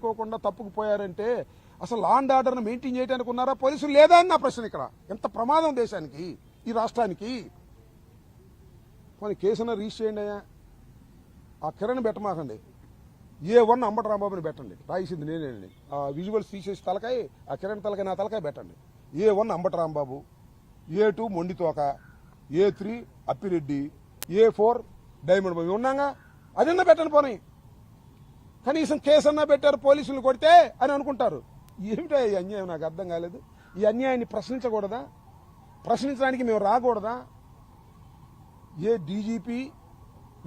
చేయకోకుండా తప్పుకుపోయారంటే అసలు law and ఆర్డర్ను మెయింటైన్ చేయడానికి ఉన్నారా పోలీసులు లేదా అని నా ప్రశ్న. ఇక్కడ ఎంత ప్రమాదం దేశానికి, ఈ రాష్ట్రానికి. పోనీ కేసున రిజిస్టర్ చేయండి అయ్యా. ఆ కిరణ్ పెట్టమాకండి, A1 అంబటి రాంబాబుని పెట్టండి, రాయిసింది నేనేనండి. ఆ విజువల్స్ తీసేసి తలకాయ, ఆ కిరణ్ తలకాయ నా తలకాయ పెట్టండి. A1 Ambati Rambabu, A2 Mondithoka, A3 Appireddy, A4 diamond Babu ఉన్నాగా. అదన్నా పెట్టండి. పోనీ కనీసం కేసు అన్నా పెట్టారు, పోలీసులు కొడితే అని అనుకుంటారు. ఏమిటో ఈ అన్యాయం, నాకు అర్థం కాలేదు. ఈ అన్యాయాన్ని ప్రశ్నించకూడదా? ప్రశ్నించడానికి మేము రాకూడదా? ఏ డీజీపీ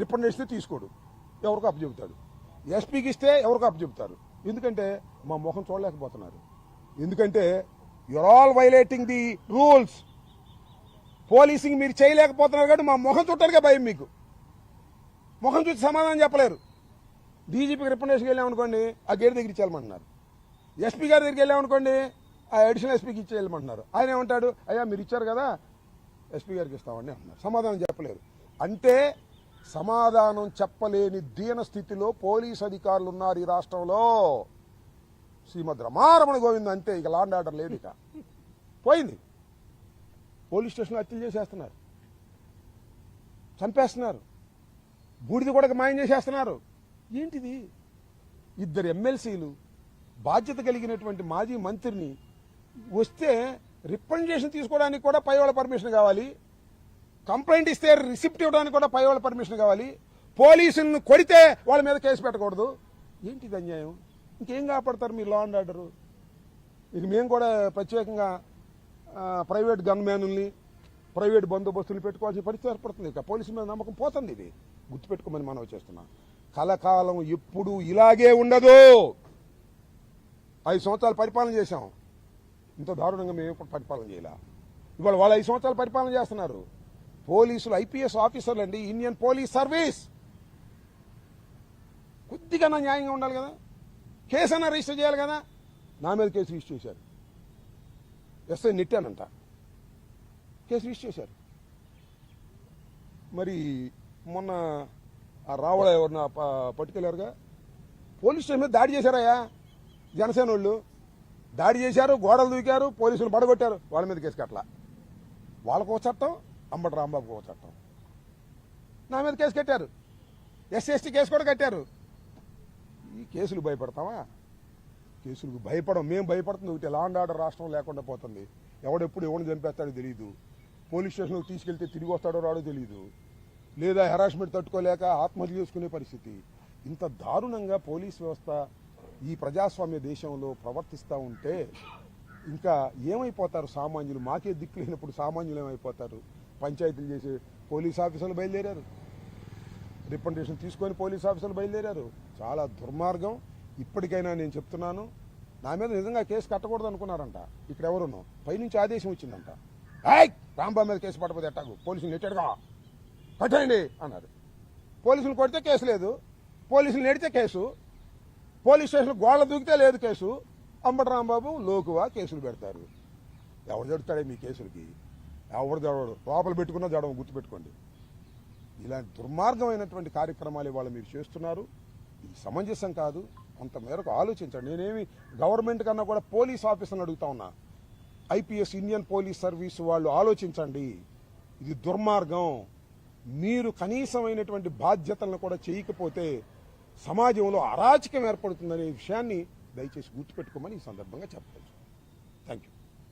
రిప్రజెంటేషన్ తీసుకోడు, ఎవరికో అప్పచెబుతాడు. ఎస్పీకి ఇస్తే ఎవరికో అప్పచెబుతారు. ఎందుకంటే మా ముఖం చూడలేకపోతున్నారు. ఎందుకంటే you are all violating the rules. Policing మీరు చేయలేకపోతున్నారు కాబట్టి మా ముఖం చూడటానికే భయం మీకు. ముఖం చూసి సమాధానం చెప్పలేరు. డీజీపీకి రిప్రజెంటేషన్కి వెళ్ళామనుకోండి, ఆ గేట్ దగ్గర ఇచ్చేయమంటున్నారు. ఎస్పీ గారి దగ్గరికి వెళ్ళామనుకోండి, ఆ అడిషనల్ ఎస్పీకి ఇచ్చేయమంటున్నారు. ఆయన ఏమంటాడు, అయ్యా మీరు ఇచ్చారు కదా ఎస్పీ గారికి ఇస్తామని అంటున్నారు. సమాధానం చెప్పలేరు. అంటే సమాధానం చెప్పలేని దీన స్థితిలో పోలీస్ అధికారులు ఉన్నారు ఈ రాష్ట్రంలో. శ్రీమద్ రమారమణ గోవింద్ అంతే. ఇక లా అండ్ ఆర్డర్ లేదు, ఇక పోయింది. పోలీస్ స్టేషన్లో హత్యలు చేసేస్తున్నారు, చంపేస్తున్నారు, బూడిద కూడా మాయం చేసేస్తున్నారు. ఏంటిది? ఇద్దరు ఎమ్మెల్సీలు, బాధ్యత కలిగినటువంటి మాజీ మంత్రిని వస్తే రిప్రజెంటేషన్ తీసుకోవడానికి కూడా పై వాళ్ళ పర్మిషన్ కావాలి. కంప్లైంట్ ఇస్తే రిసిప్ట్ ఇవ్వడానికి కూడా పై వాళ్ళ పర్మిషన్ కావాలి. పోలీసులను కొడితే వాళ్ళ మీద కేసు పెట్టకూడదు. ఏంటిది అన్యాయం? ఇంకేం కాపాడతారు మీరు లా అండ్ ఆర్డరు? ఇక మేము కూడా ప్రత్యేకంగా ప్రైవేట్ గన్మ్యానుల్ని, ప్రైవేట్ బందోబస్తులు పెట్టుకోవాల్సిన పరిస్థితి ఏర్పడుతుంది. ఇక పోలీసుల మీద నమ్మకం పోతుంది. ఇది గుర్తుపెట్టుకోమని మనం చేస్తున్నాం. కలకాలం ఎప్పుడు ఇలాగే ఉండదు. 5 సంవత్సరాలు పరిపాలన చేశాం, ఇంత దారుణంగా మేము ఎప్పుడు పరిపాలన చేయాల. ఇవాళ వాళ్ళు 5 సంవత్సరాలు పరిపాలన చేస్తున్నారు. పోలీసులు ఐపీఎస్ ఆఫీసర్లు అండి, ఇండియన్ పోలీస్ సర్వీస్. కొద్దిగా న్యాయంగా ఉండాలి కదా. కేసు అన్నా రిజిస్టర్ చేయాలి కదా. నా మీద కేసు రిజిస్టర్ చేశారు. ఎస్ఐ నెట్టానంట, కేసు రిజిస్టర్ చేశారు. మరి మొన్న ఆ రావడ ఎవరిన పట్టుకెళ్ళారుగా, పోలీస్ స్టేషన్ మీద దాడి చేశారయ్యా జనసేన వాళ్ళు. దాడి చేశారు, గోడలు దూకారు, పోలీసులు పడగొట్టారు. వాళ్ళ మీద కేసు కట్టలా. వాళ్ళకు ఒక చట్టం, అంబటి రాంబాబుకు ఒక చట్టం. నా మీద కేసు కట్టారు, ఎస్సీ కేసు కూడా కట్టారు. ఈ కేసులు భయపడతావా? కేసులకు భయపడం. మేము భయపడుతుంది ఒకటి, లా అండ్ ఆర్డర్ రాష్ట్రం లేకుండా పోతుంది. ఎవడెప్పుడు ఎవరిని చంపేస్తాడో తెలియదు. పోలీస్ స్టేషన్కి తీసుకెళ్తే తిరిగి వస్తాడో రాడో తెలియదు. లేదా హెరాస్మెంట్ తట్టుకోలేక ఆత్మహత్య చేసుకునే పరిస్థితి. ఇంత దారుణంగా పోలీస్ వ్యవస్థ ఈ ప్రజాస్వామ్య దేశంలో ప్రవర్తిస్తూ ఉంటే ఇంకా ఏమైపోతారు సామాన్యులు? మాకే దిక్కు లేనప్పుడు సామాన్యులు ఏమైపోతారు? పంచాయతీలు చేసే పోలీస్ ఆఫీసర్లు బయలుదేరారు, రిప్రజెంటేషన్ తీసుకొని పోలీస్ ఆఫీసర్లు బయలుదేరారు. చాలా దుర్మార్గం. ఇప్పటికైనా నేను చెప్తున్నాను, నా మీద నిజంగా కేసు కట్టకూడదు అనుకున్నారంట. ఇక్కడ ఎవరున్నాం, పైనుంచి ఆదేశం వచ్చిందంట, రాంబాబు మీద కేసు పట్టకపోతే ఎట్టాగు, పోలీసులు నెట్టాడుగా కట్టండి అన్నారు. పోలీసులు కొడితే కేసు లేదు, పోలీసులు నెడితే కేసు, పోలీస్ స్టేషన్ గోళ్ళ దూకితే లేదు కేసు. అంబటి రాంబాబు లోకువా కేసులు పెడతారు. ఎవరు జడుతాడే మీ కేసులకి? ఎవరు జడవడు, లోపల పెట్టుకున్నా జడవ. గుర్తుపెట్టుకోండి. ఇలాంటి దుర్మార్గమైనటువంటి కార్యక్రమాలు ఇవాళ మీరు చేస్తున్నారు. ఇది సమంజసం కాదు. అంత మేరకు ఆలోచించండి. నేనేమి గవర్నమెంట్ కన్నా కూడా పోలీస్ ఆఫీసర్ని అడుగుతా ఉన్నా, ఐపీఎస్ ఇండియన్ పోలీస్ సర్వీస్ వాళ్ళు ఆలోచించండి. ఇది దుర్మార్గం. మీరు కనీసమైనటువంటి బాధ్యతలను కూడా చేయకపోతే సమాజంలో అరాచకం ఏర్పడుతుందనే విషయాన్ని దయచేసి గుర్తుపెట్టుకోమని ఈ సందర్భంగా చెప్పవచ్చు. Thank you.